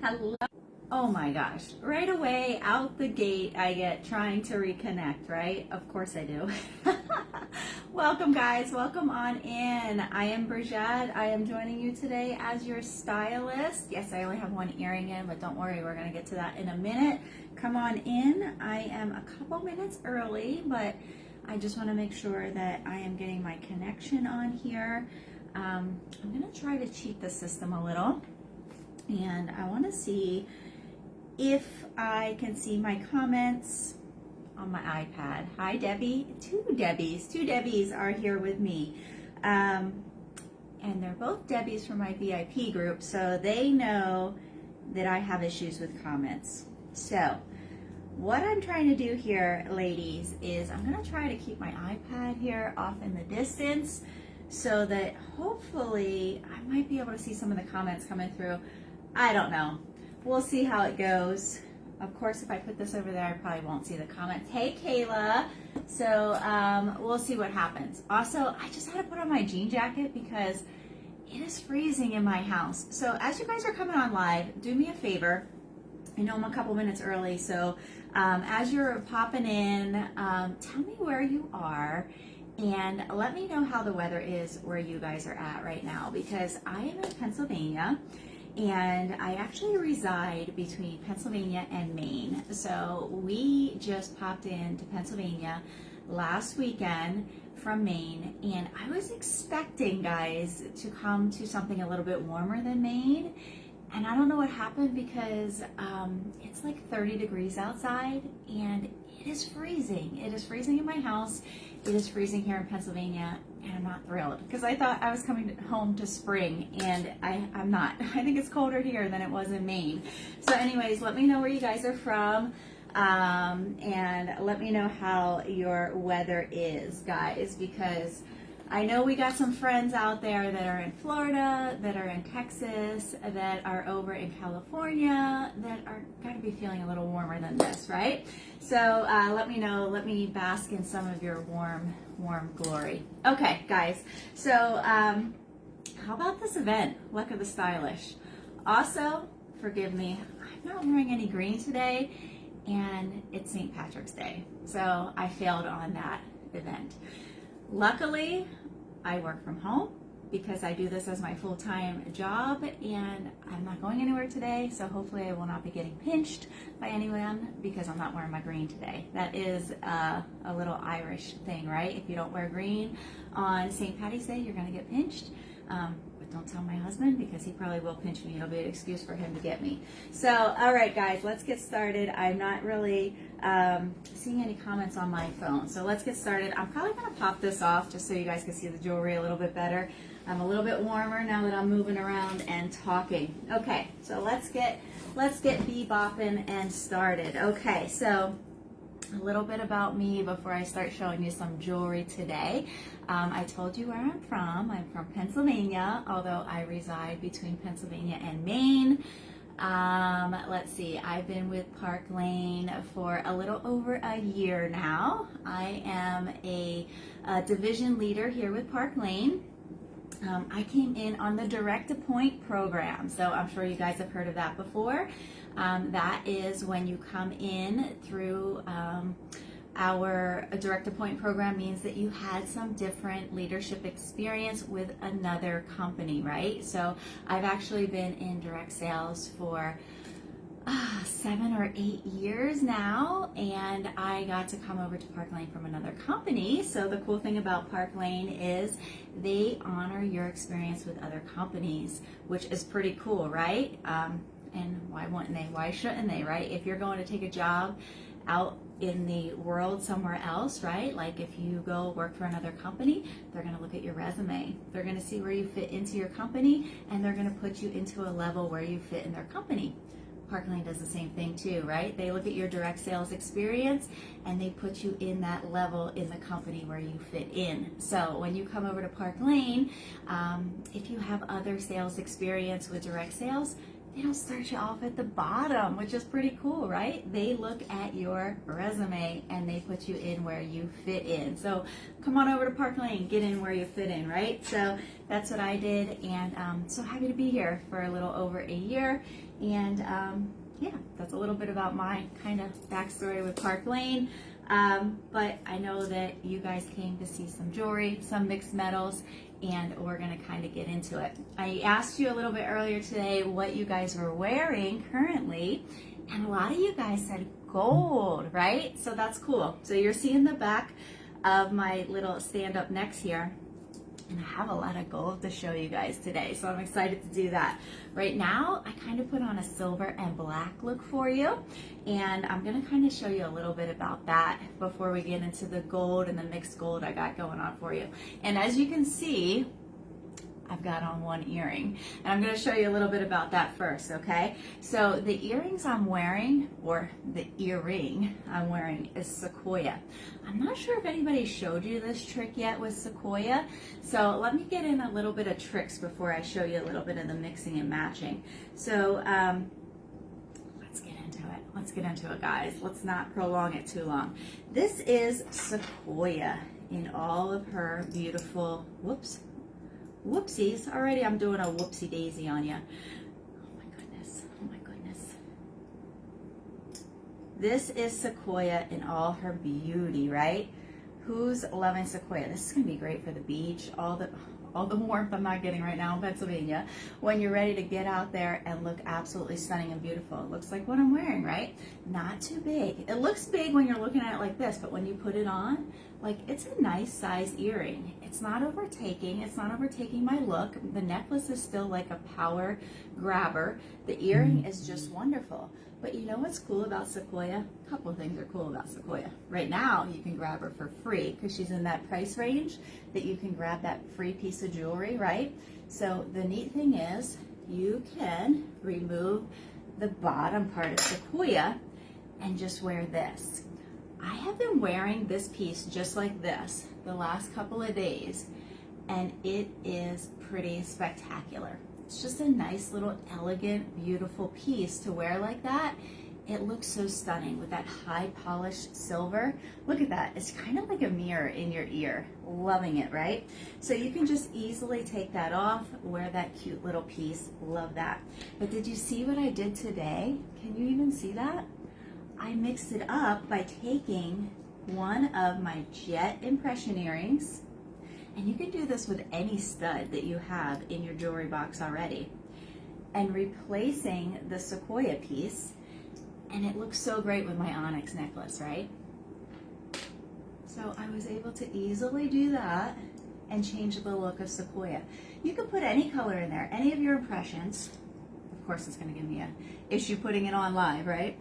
Hello. Oh my gosh. Right away, out the gate, I get trying to reconnect, right? Of course I do. Welcome, guys. Welcome on in. I am Bridget. I am joining you today as your stylist. Yes, I only have one earring in, but don't worry, we're going to get to that in a minute. Come on in. I am a couple minutes early, but I just want to make sure that I am getting my connection on here. I'm going to try to cheat the system a little. And I want to see if I can see my comments on my iPad. Hi, Debbie. Two Debbies are here with me. And they're both Debbies from my VIP group, so they know that I have issues with comments. So what I'm trying to do here, ladies, is I'm going to try to keep my iPad here off in the distance so that hopefully I might be able to see some of the comments coming through. I don't know. We'll see how it goes. Of course, if I put this over there, I probably won't see the comments. Hey, Kayla. So we'll see what happens. Also, I just had to put on my jean jacket because it is freezing in my house. So as you guys are coming on live, do me a favor. I know I'm a couple minutes early, so as you're popping in, tell me where you are and let me know how the weather is where you guys are at right now, because I am in Pennsylvania. And I actually reside between Pennsylvania and Maine. So we just popped into Pennsylvania last weekend from Maine, and I was expecting, guys, to come to something a little bit warmer than Maine. And I don't know what happened because it's like 30 degrees outside and it is freezing. It is freezing in my house. It is freezing here in Pennsylvania, and I'm not thrilled because I thought I was coming home to spring, and I'm not. I think it's colder here than it was in Maine. So anyways, let me know where you guys are from, and let me know how your weather is, guys, because I know we got some friends out there that are in Florida, that are in Texas, that are over in California, that are going to be feeling a little warmer than this, right? So let me know. Let me bask in some of your warm glory. Okay, guys. So how about this event, Luck of the Stylish? Also, forgive me, I'm not wearing any green today, and it's St. Patrick's Day. So I failed on that event. Luckily, I work from home because I do this as my full-time job, and I'm not going anywhere today, so hopefully I will not be getting pinched by anyone because I'm not wearing my green today. That is a little Irish thing, right? If you don't wear green on St. Patty's Day, you're going to get pinched. But don't tell my husband because he probably will pinch me. It'll be an excuse for him to get me. So, all right, guys, let's get started. I'm not really seeing any comments on my phone. So let's get started. I'm probably going to pop this off just so you guys can see the jewelry a little bit better. I'm a little bit warmer now that I'm moving around and talking. Okay, so let's get bebopping and started. Okay, so a little bit about me before I start showing you some jewelry today. I told you where I'm from. I'm from Pennsylvania, although I reside between Pennsylvania and Maine. Let's see, I've been with Park Lane for a little over a year now. I am a division leader here with Park Lane. I came in on the Direct Appoint program, so I'm sure you guys have heard of that before. That is when you come in through our Direct Appoint program, means that you had some different leadership experience with another company, right? So I've actually been in direct sales for 7 or 8 years now, and I got to come over to Park Lane from another company. So the cool thing about Park Lane is they honor your experience with other companies, which is pretty cool, right? And why wouldn't they? Why shouldn't they, right? If you're going to take a job out in the world somewhere else, right? Like if you go work for another company, they're going to look at your resume. They're going to see where you fit into your company, and they're going to put you into a level where you fit in their company. Park Lane does the same thing too, right? They look at your direct sales experience and they put you in that level in the company where you fit in. So when you come over to Park Lane, if you have other sales experience with direct sales, they don't start you off at the bottom, which is pretty cool, right? They look at your resume and they put you in where you fit in. So come on over to Park Lane, get in where you fit in, right? So that's what I did, and so happy to be here for a little over a year. And yeah, that's a little bit about my kind of backstory with Park Lane. But I know that you guys came to see some jewelry, some mixed metals, and we're gonna kind of get into it. I asked you a little bit earlier today what you guys were wearing currently, and a lot of you guys said gold, right? So that's cool. So you're seeing the back of my little stand-up necks here. And I have a lot of gold to show you guys today, so I'm excited to do that. Right now, I kind of put on a silver and black look for you, and I'm gonna kind of show you a little bit about that before we get into the gold and the mixed gold I got going on for you. And as you can see, I've got on one earring, and I'm going to show you a little bit about that first, okay? So the earrings I'm wearing, or the earring I'm wearing, is Sequoia. I'm not sure if anybody showed you this trick yet with Sequoia, so let me get in a little bit of tricks before I show you a little bit of the mixing and matching. So let's get into it. Let's get into it, guys. Let's not prolong it too long. This is Sequoia in all of her beautiful, whoopsies, already I'm doing a whoopsie daisy on you. Oh my goodness, oh my goodness. This is Sequoia in all her beauty, right? Who's loving Sequoia? This is gonna be great for the beach, all the warmth I'm not getting right now in Pennsylvania, when you're ready to get out there and look absolutely stunning and beautiful. It looks like what I'm wearing, right? Not too big. It looks big when you're looking at it like this, but when you put it on, like, it's a nice size earring. It's not overtaking my look. The necklace is still like a power grabber. The earring is just wonderful. But you know what's cool about Sequoia? A couple of things are cool about Sequoia. Right now, you can grab her for free because she's in that price range that you can grab that free piece of jewelry, right? So the neat thing is you can remove the bottom part of Sequoia and just wear this. I have been wearing this piece just like this the last couple of days, and it is pretty spectacular. It's just a nice little elegant, beautiful piece to wear like that. It looks so stunning with that high polished silver. Look at that. It's kind of like a mirror in your ear. Loving it, right? So you can just easily take that off, wear that cute little piece. Love that. But did you see what I did today? Can you even see that? I mixed it up by taking one of my jet impression earrings, and you can do this with any stud that you have in your jewelry box already, and replacing the Sequoia piece, and it looks so great with my onyx necklace, right? So I was able to easily do that and change the look of Sequoia. You can put any color in there, any of your impressions. Of course, it's going to give me an issue putting it on live, right?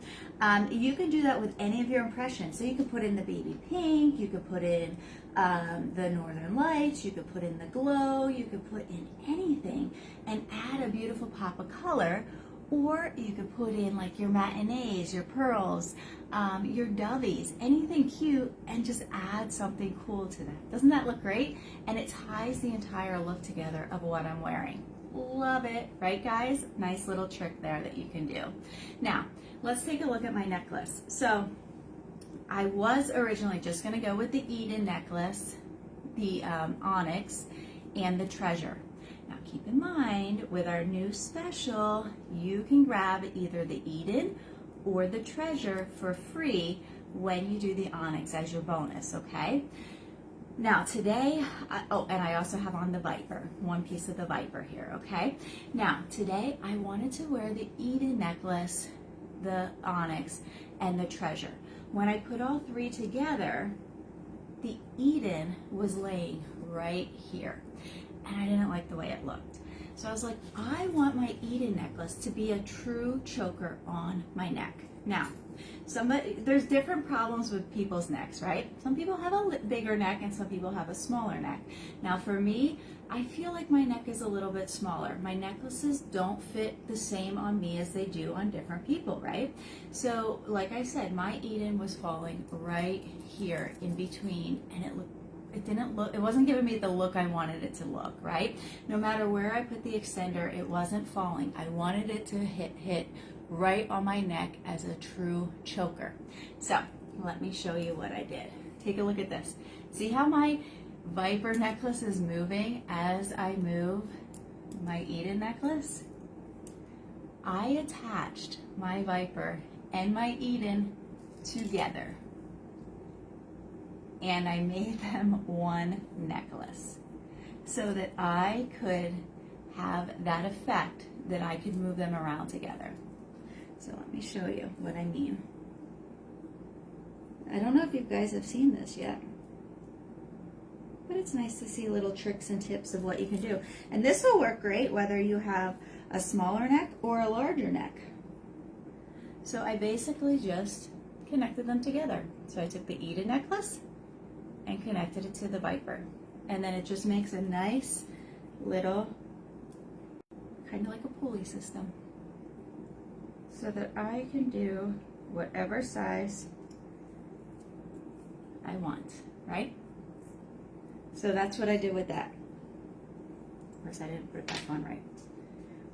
You can do that with any of your impressions. So you could put in the baby pink, you could put in the northern lights, you could put in the glow, you could put in anything and add a beautiful pop of color. Or you could put in like your matinees, your pearls, your dovies, anything cute, and just add something cool to that. Doesn't that look great? And it ties the entire look together of what I'm wearing. Love it, right guys? Nice little trick there that you can do. Now, let's take a look at my necklace. So, I was originally just gonna go with the Eden necklace, the onyx, and the treasure. Now keep in mind, with our new special, you can grab either the Eden or the treasure for free when you do the onyx as your bonus, okay? Now today, and I also have on the Viper, one piece of the Viper here, okay? Now today I wanted to wear the Eden necklace, the onyx, and the treasure. When I put all three together, the Eden was laying right here, and I didn't like the way it looked. So I was like, I want my Eden necklace to be a true choker on my neck. Now, there's different problems with people's necks, right? Some people have a bigger neck and some people have a smaller neck. Now for me, I feel like my neck is a little bit smaller. My necklaces don't fit the same on me as they do on different people, right? So like I said, my Eden was falling right here in between, and it wasn't giving me the look I wanted it to look, right? No matter where I put the extender, it wasn't falling. I wanted it to hit right on my neck as a true choker. So let me show you what I did. Take a look at this. See how my Viper necklace is moving as I move my Eden necklace? I attached my Viper and my Eden together, and I made them one necklace so that I could have that effect that I could move them around together. So let me show you what I mean. I don't know if you guys have seen this yet, but it's nice to see little tricks and tips of what you can do. And this will work great whether you have a smaller neck or a larger neck. So I basically just connected them together. So I took the Eden necklace and connected it to the Viper. And then it just makes a nice little, kind of like a pulley system, so that I can do whatever size I want, right? So that's what I did with that. Of course, I didn't put it back on right.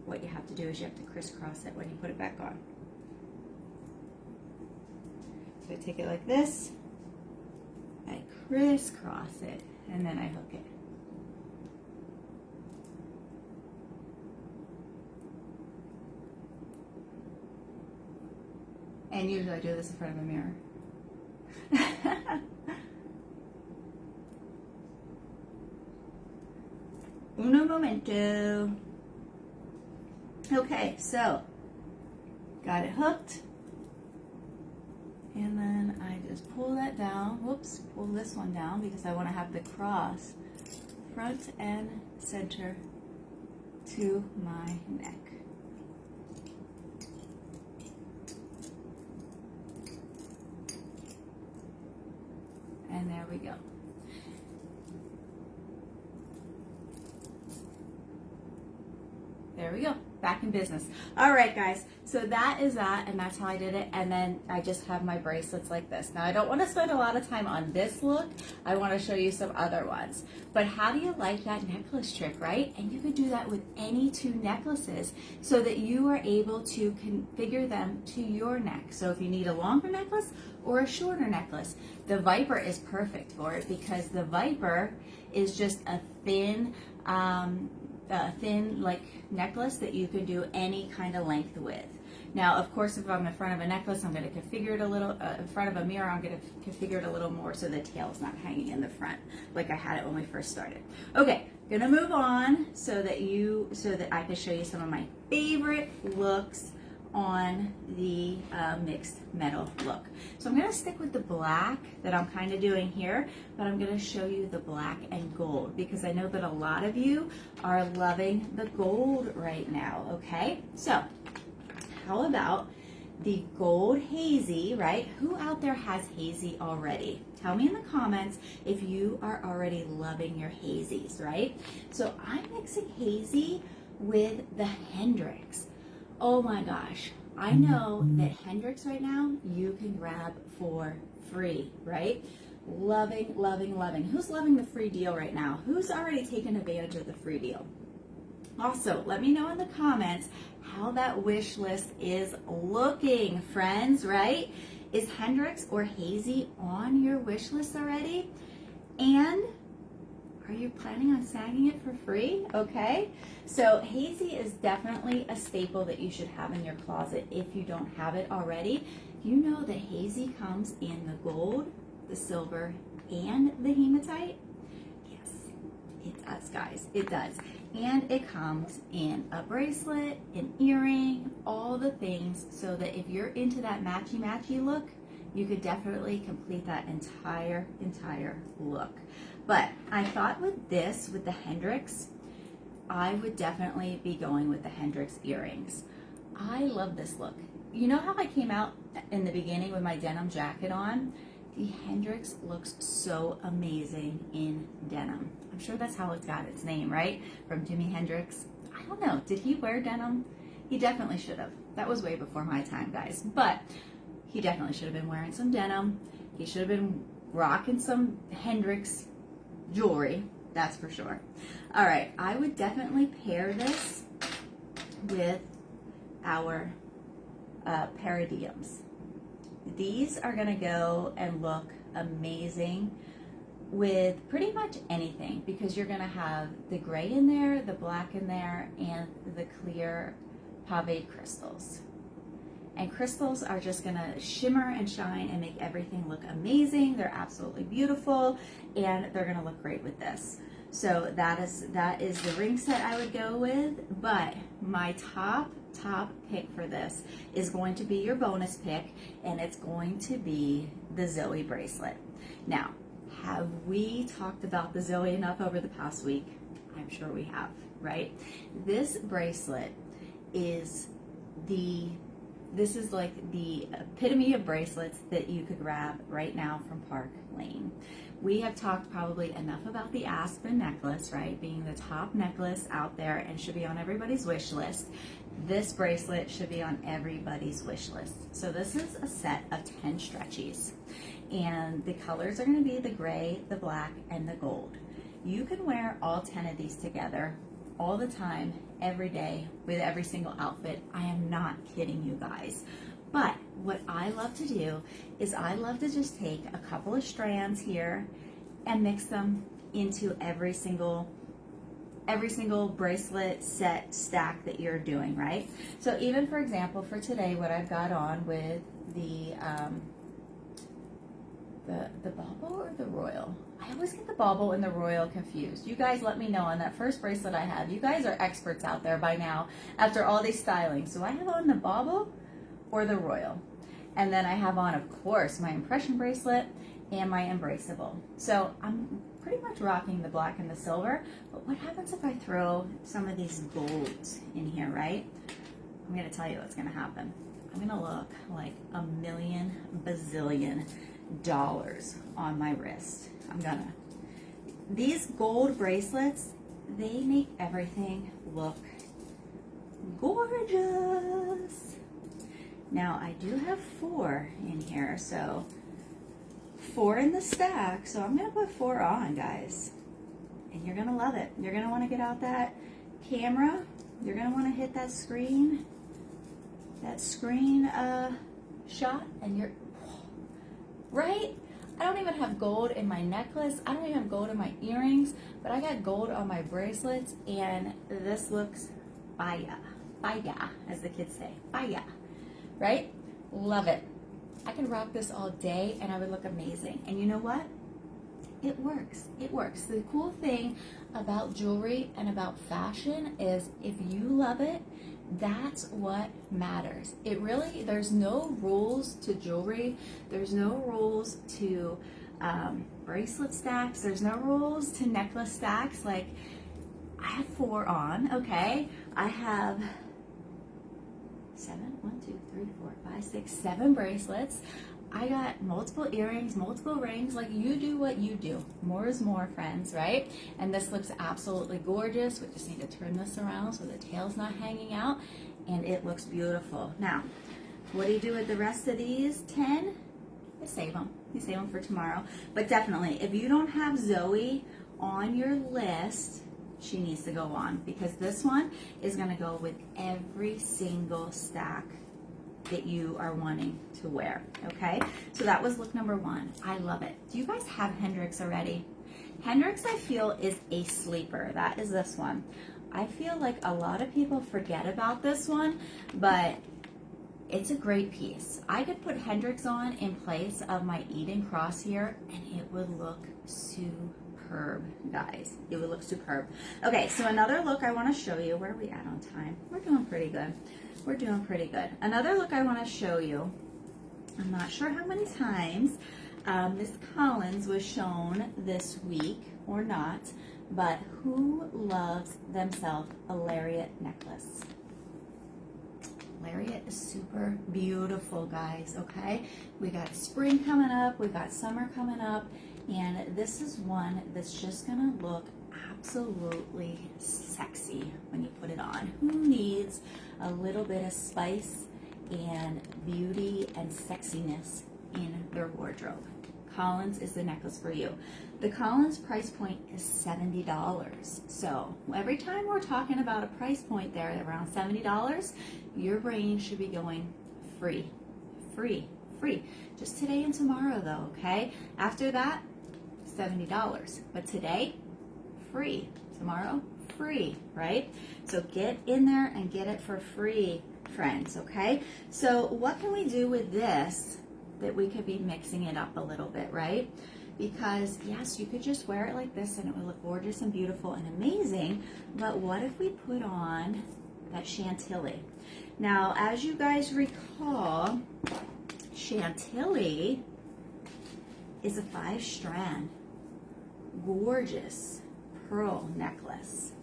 What you have to do is you have to crisscross it when you put it back on. So I take it like this, I crisscross it, and then I hook it. And usually I do this in front of a mirror. Uno momento. Okay, so got it hooked. And then I just pull that down. Whoops, pull this one down because I want to have the cross front and center to my neck. And there we go. There we go. Back in business. All right, guys. So that is that, and that's how I did it. And then I just have my bracelets like this. Now, I don't want to spend a lot of time on this look. I want to show you some other ones. But how do you like that necklace trick, right? And you could do that with any two necklaces so that you are able to configure them to your neck. So if you need a longer necklace or a shorter necklace, the Viper is perfect for it because the Viper is just a thin like necklace that you can do any kind of length with. Now, of course, if I'm in front of a necklace, I'm going to configure it a little, in front of a mirror, I'm going to configure it a little more so the tail is not hanging in the front like I had it when we first started. Okay, gonna move on so that I can show you some of my favorite looks on the mixed metal look. So I'm going to stick with the black that I'm kind of doing here, but I'm going to show you the black and gold because I know that a lot of you are loving the gold right now, okay? So how about the gold hazy, right? Who out there has hazy already? Tell me in the comments if you are already loving your hazies, right? So I'm mixing hazy with the Hendrix. Oh my gosh, I know that Hendrix right now you can grab for free, right? Loving, loving, loving. Who's loving the free deal right now? Who's already taken advantage of the free deal? Also, let me know in the comments how that wish list is looking, friends, right? Is Hendrix or hazy on your wish list already? And are you planning on snagging it for free? Okay, so hazy is definitely a staple that you should have in your closet if you don't have it already. You know that hazy comes in the gold, the silver, and the hematite? Yes, it does, guys, it does. And it comes in a bracelet, an earring, all the things, so that if you're into that matchy-matchy look, you could definitely complete that entire look. But I thought with this, with the Hendrix, I would definitely be going with the Hendrix earrings. I love this look. You know how I came out in the beginning with my denim jacket on? The Hendrix looks so amazing in denim. I'm sure that's how it's got its name, right? From Jimi Hendrix. I don't know, did he wear denim? He definitely should have. That was way before my time, guys. But he definitely should have been wearing some denim. He should have been rocking some Hendrix jewelry, that's for sure. All right, I would definitely pair this with our Paradigms. These are gonna go and look amazing with pretty much anything, because you're gonna have the gray in there, the black in there, and the clear pave crystals. And crystals are just gonna shimmer and shine and make everything look amazing. They're absolutely beautiful, and they're gonna look great with this. So that is the ring set I would go with. But my top pick for this is going to be your bonus pick, and it's going to be the Zoe bracelet. Now, have we talked about the Zoe enough over the past week? I'm sure we have, right? This bracelet is this is like the epitome of bracelets that you could grab right now from Park Lane. We have talked probably enough about the Aspen necklace, right? Being the top necklace out there and should be on everybody's wish list. This bracelet should be on everybody's wish list. So this is a set of 10 stretchies. And the colors are going to be the gray, the black, and the gold. You can wear all 10 of these together all the time, every day, with every single outfit. I am not kidding you guys. But what I love to do is I love to just take a couple of strands here and mix them into every single bracelet set stack that you're doing, right? So even for example, for today, what I've got on with the bauble or the royal? I always get the bauble and the royal confused. You guys let me know on that first bracelet I have. You guys are experts out there by now after all these stylings. Do I have on the bauble or the royal? And then I have on, of course, my impression bracelet and my embraceable. So I'm pretty much rocking the black and the silver, but what happens if I throw some of these golds in here, right? I'm gonna tell you what's gonna happen. I'm gonna look like a million bazillion dollars on my wrist. These gold bracelets, they make everything look gorgeous. Now I do have 4 in here, so 4 in the stack, so I'm gonna put 4 on, guys, and you're gonna love it. You're gonna want to get out that camera, you're gonna want to hit that screen shot, and you're right. I don't even have gold in my necklace, I don't even have gold in my earrings, but I got gold on my bracelets, and this looks fire, as the kids say, fire, right? Love it. I could rock this all day and I would look amazing. And you know what? It works. It works. The cool thing about jewelry and about fashion is if you love it, that's what matters. It really, there's no rules to jewelry. There's no rules to bracelet stacks. There's no rules to necklace stacks. Like, I have 4 on, okay? I have 7 bracelets. I got multiple earrings, multiple rings. Like, you do what you do. More is more, friends, right? And this looks absolutely gorgeous. We just need to turn this around so the tail's not hanging out, and it looks beautiful. Now, what do you do with the rest of these 10? You save them. You save them for tomorrow. But definitely, if you don't have Zoe on your list, she needs to go on, because this one is going to go with every single stack that you are wanting to wear. Okay, so that was look number 1. I love it. Do you guys have Hendrix already? Hendrix, I feel, is a sleeper. That is this one. I feel like a lot of people forget about this one, but it's a great piece. I could put Hendrix on in place of my Eden Cross here, and it would look superb, guys. It would look superb. Okay, so another look I want to show you. Where are we at on time? We're doing pretty good. We're doing pretty good. Another look I want to show you. I'm not sure how many times Miss Collins was shown this week or not, but who loves themselves a lariat necklace? Lariat is super beautiful, guys, okay? We got spring coming up, we got summer coming up, and this is one that's just gonna look absolutely sexy when you put it on. Who needs a little bit of spice and beauty and sexiness in their wardrobe? Collins is the necklace for you. The Collins price point is $70. So every time we're talking about a price point there around $70, your brain should be going free, free, free. Just today and tomorrow though, okay? After that, $70. But today, free. Tomorrow, free, right? So get in there and get it for free, friends, okay? So what can we do with this that we could be mixing it up a little bit, right? Because yes, you could just wear it like this and it would look gorgeous and beautiful and amazing, but what if we put on that Chantilly? Now, as you guys recall, Chantilly is a 5-strand, gorgeous pearl necklace.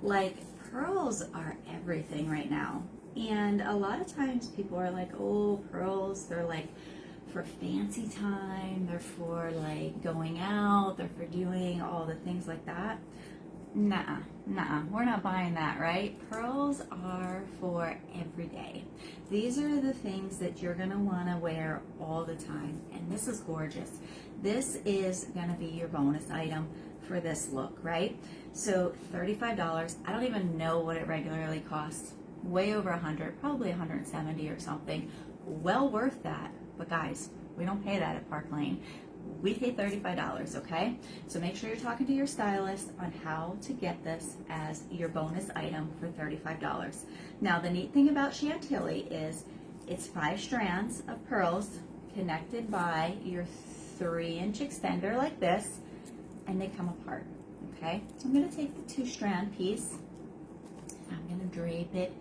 Like, pearls are everything right now. And a lot of times people are like, oh, pearls, they're like for fancy time, they're for like going out, they're for doing all the things like that. Nuh-uh, we're not buying that, right? Pearls are for every day. These are the things that you're gonna wanna wear all the time, and this is gorgeous. This is gonna be your bonus item for this look, right? So $35, I don't even know what it regularly costs. Way over 100, probably 170 or something. Well worth that, but guys, we don't pay that at Park Lane. We pay $35, okay? So make sure you're talking to your stylist on how to get this as your bonus item for $35. Now, the neat thing about Chantilly is it's 5 strands of pearls connected by your 3-inch extender like this, and they come apart, okay? So I'm gonna take the 2-strand piece, I'm gonna drape it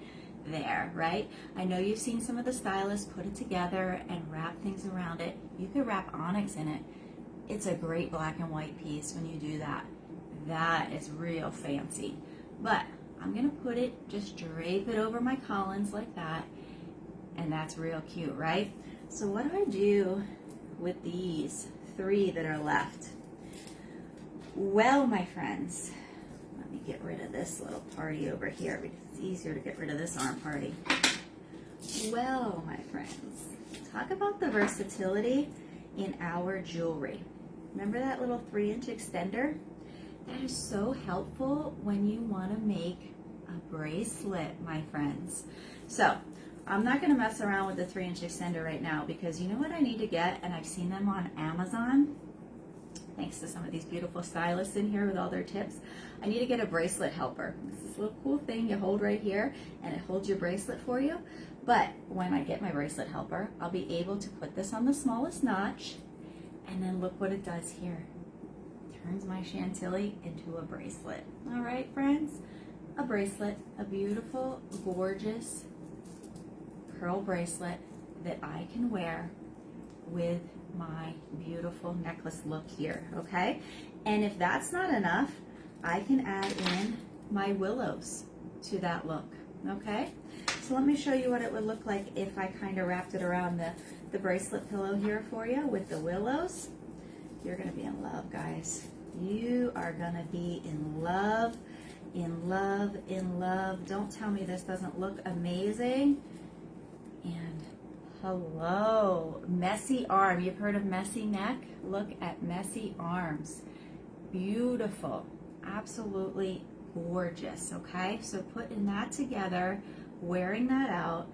there, right? I know you've seen some of the stylists put it together and wrap things around it. You could wrap onyx in it. It's a great black and white piece when you do that. That is real fancy. But I'm gonna put it, just drape it over my Collins like that, and that's real cute, right? So what do I do with these 3 that are left? Well, my friends, let me get rid of this little party over here because it's easier to get rid of this arm party. Well, my friends, talk about the versatility in our jewelry. Remember that little 3-inch extender? That is so helpful when you want to make a bracelet, my friends. So I'm not going to mess around with the 3-inch extender right now because you know what I need to get, and I've seen them on Amazon, thanks to some of these beautiful stylists in here with all their tips. I need to get a bracelet helper. This is a little cool thing you hold right here and it holds your bracelet for you. But when I get my bracelet helper, I'll be able to put this on the smallest notch, and then look what it does here. Turns my Chantilly into a bracelet. All right, friends, a bracelet, a beautiful, gorgeous pearl bracelet that I can wear with my beautiful necklace look here, okay? And if that's not enough, I can add in my willows to that look, okay? So let me show you what it would look like if I kind of wrapped it around the bracelet pillow here for you with the willows. You're gonna be in love, guys. You are gonna be in love, in love, in love. Don't tell me this doesn't look amazing. And hello, messy arm. You've heard of messy neck? Look at messy arms. Beautiful, absolutely gorgeous, okay? So putting that together, wearing that out,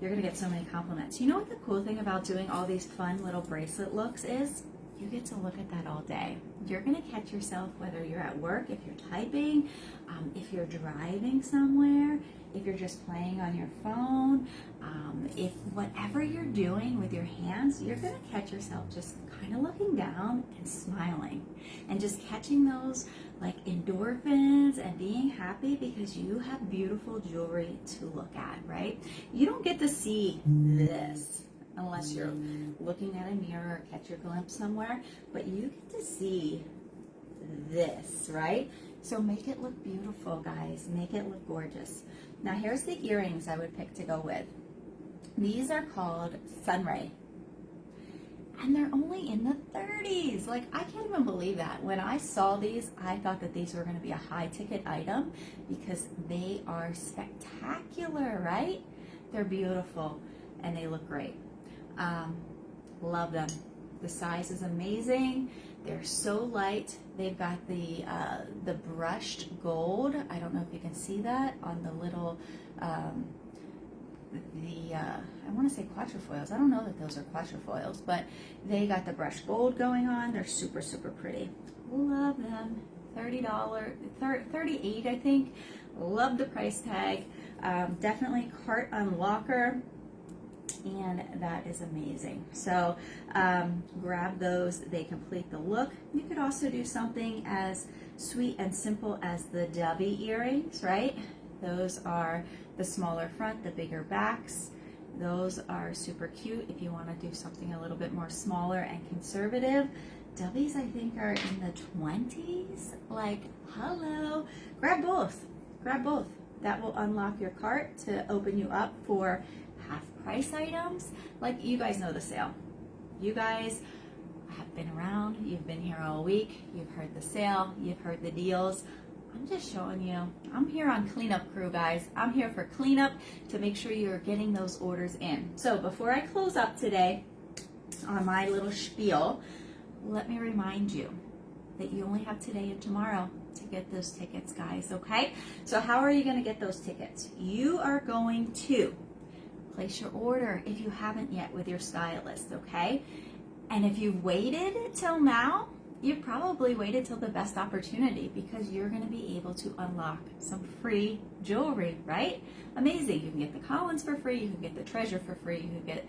you're gonna get so many compliments. You know what the cool thing about doing all these fun little bracelet looks is? You get to look at that all day. You're gonna catch yourself whether you're at work, if you're typing, if you're driving somewhere, if you're just playing on your phone, if whatever you're doing with your hands, you're gonna catch yourself just kind of looking down and smiling and just catching those like endorphins and being happy because you have beautiful jewelry to look at, right? You don't get to see this unless you're looking at a mirror or catch your glimpse somewhere, but you get to see this, right? So make it look beautiful, guys. Make it look gorgeous. Now here's the earrings I would pick to go with. These are called Sunray, and they're only in the 30s. Like, I can't even believe that. When I saw these, I thought that these were going to be a high ticket item because they are spectacular, right? They're beautiful and they look great. Love them. The size is amazing. They're so light. They've got the brushed gold. I don't know if you can see that on the little, I want to say quatrefoils. I don't know that those are quatrefoils, but they got the brushed gold going on. They're super, super pretty. Love them. $30, $38, I think. Love the price tag. Definitely cart unlocker. And that is amazing. So grab those. They complete the look. You could also do something as sweet and simple as the dovey earrings, right? Those are the smaller front, the bigger backs. Those are super cute if you want to do something a little bit more smaller and conservative. Doveys, I think, are in the 20s. Like, hello. Grab both. Grab both. That will unlock your cart to open you up for half price items. Like, you guys know the sale. You guys have been around. You've been here all week. You've heard the sale. You've heard the deals. I'm just showing you. I'm here on Cleanup Crew, guys. I'm here for cleanup to make sure you're getting those orders in. So before I close up today on my little spiel, let me remind you that you only have today and tomorrow to get those tickets, guys, okay? So how are you going to get those tickets? You are going to place your order if you haven't yet with your stylist, okay? And if you've waited till now, you've probably waited till the best opportunity, because you're going to be able to unlock some free jewelry, right? Amazing. You can get the Collins for free. You can get the Treasure for free. You can get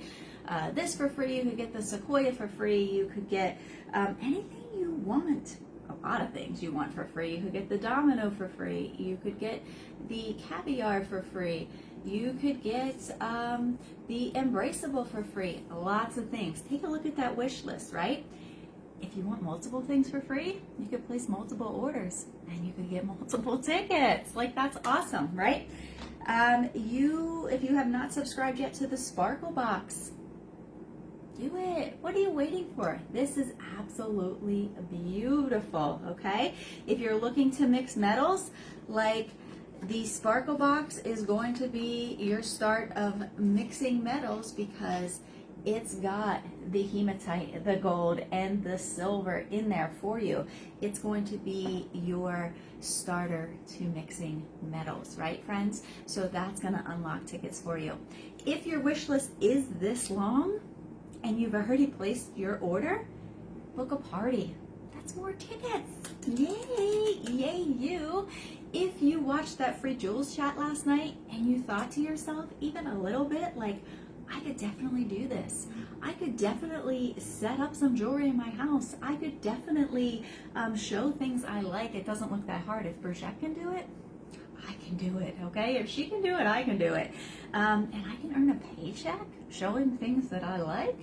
this for free. You could get the Sequoia for free. You could get anything you want. A lot of things you want for free. You could get the Domino for free. You could get the Caviar for free. You could get the Embraceable for free. Lots of things. Take a look at that wish list, right? If you want multiple things for free, you could place multiple orders and you could get multiple tickets. Like, that's awesome, right? If you have not subscribed yet to the Sparkle Box, do it. What are you waiting for? This is absolutely beautiful, okay? If you're looking to mix metals, like, the Sparkle Box is going to be your start of mixing metals, because it's got the hematite, the gold, and the silver in there for you. It's going to be your starter to mixing metals, right, friends? So that's going to unlock tickets for you. If your wish list is this long and you've already placed your order, book a party. That's more tickets. Yay, yay you. If you watched that free jewels chat last night and you thought to yourself even a little bit like, I could definitely do this. I could definitely set up some jewelry in my house. I could definitely show things I like. It doesn't look that hard. If Brigitte can do it, I can do it, okay? If she can do it, I can do it. And I can earn a paycheck showing things that I like.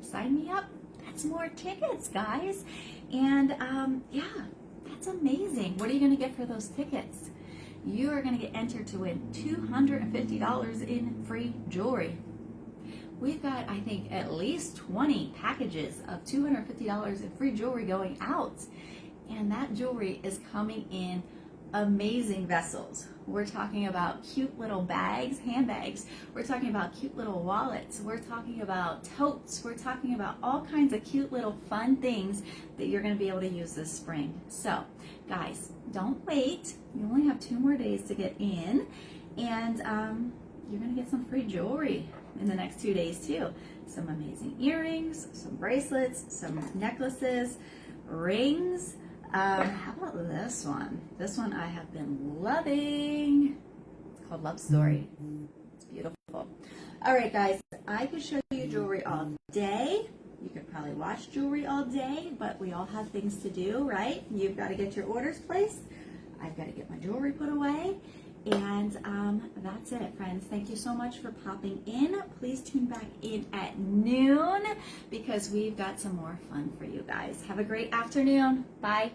Sign me up. That's more tickets, guys. And yeah, that's amazing. What are you gonna get for those tickets? You are gonna get entered to win $250 in free jewelry. We've got, I think, at least 20 packages of $250 in free jewelry going out. And that jewelry is coming in amazing vessels. We're talking about cute little bags, handbags. We're talking about cute little wallets. We're talking about totes. We're talking about all kinds of cute little fun things that you're going to be able to use this spring. So, guys, don't wait. You only have 2 more days to get in. And you're going to get some free jewelry in the next 2 days too. Some amazing earrings, some bracelets, some necklaces, rings. How about this one? This one I have been loving. It's called Love Story. It's beautiful. All right, guys, I could show you jewelry all day. You could probably watch jewelry all day, but we all have things to do, right? You've got to get your orders placed. I've got to get my jewelry put away. And that's it, friends. Thank you so much for popping in. Please tune back in at noon, because we've got some more fun for you guys. Have a great afternoon. Bye.